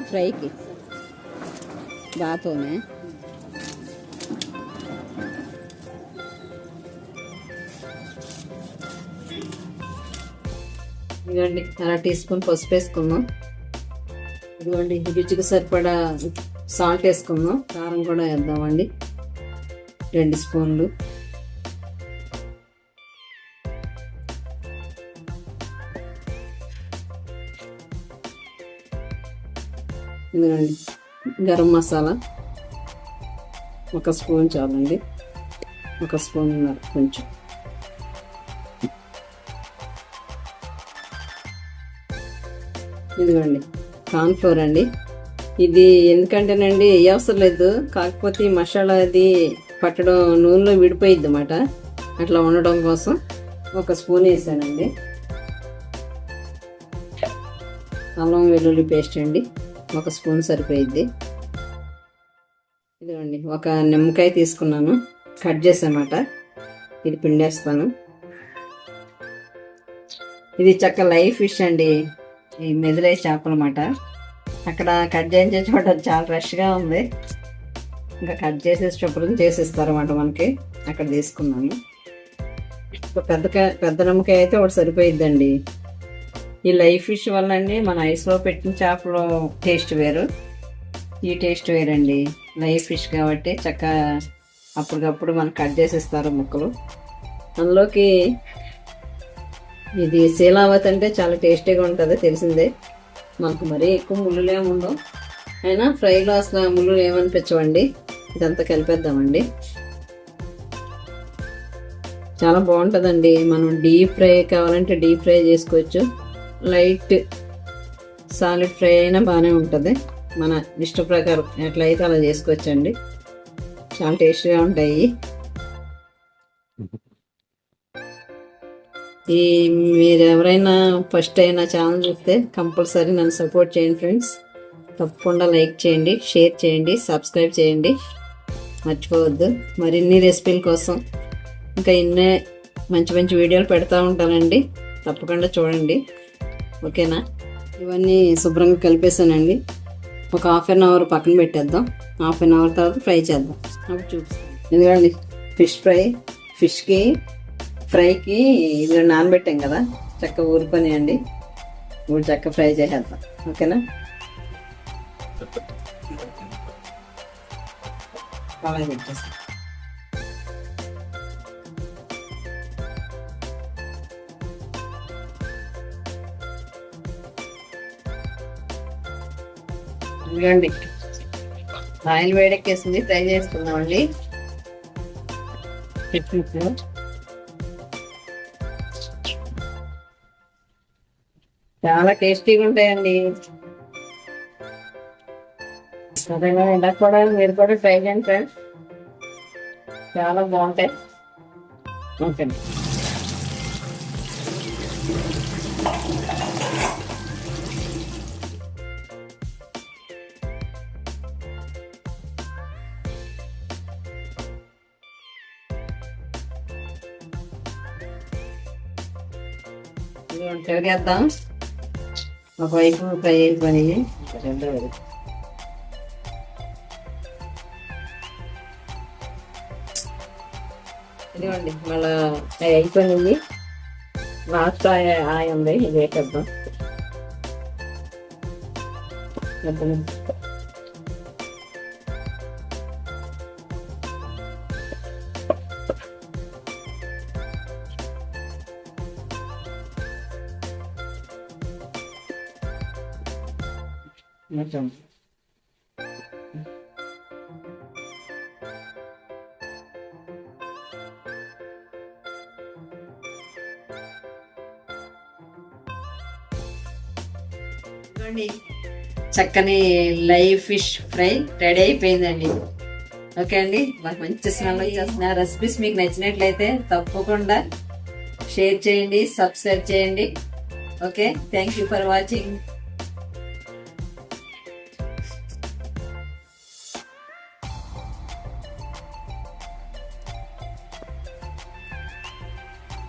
ఫ్రైకి బాతోనే ఇదిగోండి అర టీ స్పూన్ పసుపు వేసుకున్నాం. ఇదిగోండి రుచికి సరిపడా సాల్ట్ వేసుకున్నాం. కారం కూడా వేద్దామండి 2 స్పూన్లు. ఇదిగోండి గరం మసాలా 1 స్పూన్ చాలండి, 1 స్పూన్ కొంచెం. ఇదిగోండి కార్న్ఫ్లోర్ అండి. ఇది ఎందుకంటేనండి ఏ అవసరం లేదు, కాకపోతే ఈ మసాలా అది పట్టడం నూనెలో విడిపోయిద్ది అన్నమాట. అట్లా ఉండడం కోసం 1 స్పూన్ వేసానండి. అల్లం వెల్లుల్లి పేస్ట్ అండి 1 స్పూన్ సరిపోయిద్ది. ఇదిగోండి 1 నిమ్మకాయ తీసుకున్నాను, కట్ చేసానమాట. ఇది పిండేస్తాను. ఇది చక్క లైవ్ ఫిష్ అండి, ఈ మెదిలే చేపలు అన్నమాట. అక్కడ కట్ చేయించే చోట చాలా రష్గా ఉంది, ఇంకా కట్ చేసేటప్పుడు చేసిస్తారు అన్నమాట మనకి. అక్కడ తీసుకున్నాను. పెద్ద నిమ్మకాయ అయితే ఒకటి సరిపోయిద్దండి. ఈ లైవ్ ఫిష్ వల్ల అండి మన ఐస్లో పెట్టిన చేపలు టేస్ట్ వేరు, ఈ టేస్ట్ వేరండి. లైవ్ ఫిష్ కాబట్టి చక్క అప్పటికప్పుడు మనకు కట్ చేసిస్తారు ముక్కలు. అందులోకి ఇది శీలావతి అంటే చాలా టేస్టీగా ఉంటుంది, తెలిసిందే మనకు. మరీ ఎక్కువ ముళ్ళులు ఏమి ఉండవు, అయినా ఫ్రైలో అసలు ముళ్ళులు ఏమనిపించవండి. ఇదంతా కలిపేద్దామండి. చాలా బాగుంటుందండి. మనం డీప్ ఫ్రై కావాలంటే డీప్ ఫ్రై చేసుకోవచ్చు, లైట్ సాలిడ్ ఫ్రై అయినా బాగానే ఉంటుంది. మన ఇష్ట ప్రకారం ఎట్లయితే అలా చేసుకోవచ్చండి. చాలా టేస్టీగా ఉంటాయి. ఈ మీరు ఎవరైనా ఫస్ట్ అయినా ఛానల్ చూస్తే కంపల్సరీ నన్ను సపోర్ట్ చేయండి ఫ్రెండ్స్. తప్పకుండా లైక్ చేయండి, షేర్ చేయండి, సబ్స్క్రైబ్ చేయండి, మర్చిపోవద్దు. మరిన్ని రెసిపీల కోసం ఇంకా ఇన్నే మంచి మంచి వీడియోలు పెడతా ఉంటానండి, తప్పకుండా చూడండి. ఓకేనా? ఇవన్నీ శుభ్రంగా కలిపేసానండి. ఒక 1/2 అవర్ పక్కన పెట్టేద్దాం. 1/2 అవర్ తర్వాత ఫ్రై చేద్దాం. అప్పుడు చూపిస్తాను. ఎందుకండి ఫ్రైకి ఇది నానబెట్టాం కదా, చక్క ఊరిపోయాయండి. ఇప్పుడు చక్క ఫ్రై చేసేద్దాం. ఓకేనా? అలాగే పెట్టేస్తాం. ఇదిగోండి ఆయిల్ వేడెక్కేసింది, ఫ్రై చేసుకుందామండి. చాలా టేస్టీగా ఉంటాయండి. సరేనా? ఇలా కూడా మీరు కూడా ట్రై చేయండి ఫ్రెండ్స్, చాలా బాగుంటాయి. ఓకే. చేద్దాం. ఒకవైపు ఫ్రై అయిపోయి రెండో వైపు ఇదిగోండి మళ్ళీ అయిపోయింది. లాస్ట్ ఆయ ఉంది, ఇది వేసేద్దాం. Macam చక్కని లైవ్ ఫిష్ ఫ్రై రెడీ అయిపోయిందండి. ఓకే అండి, మాకు మంచి స్మెల్ వచ్చేస్తున్న రెసిపీస్ మీకు నచ్చినట్లయితే తప్పకుండా షేర్ చేయండి, సబ్స్క్రైబ్ చేయండి. Okay, thank you for watching.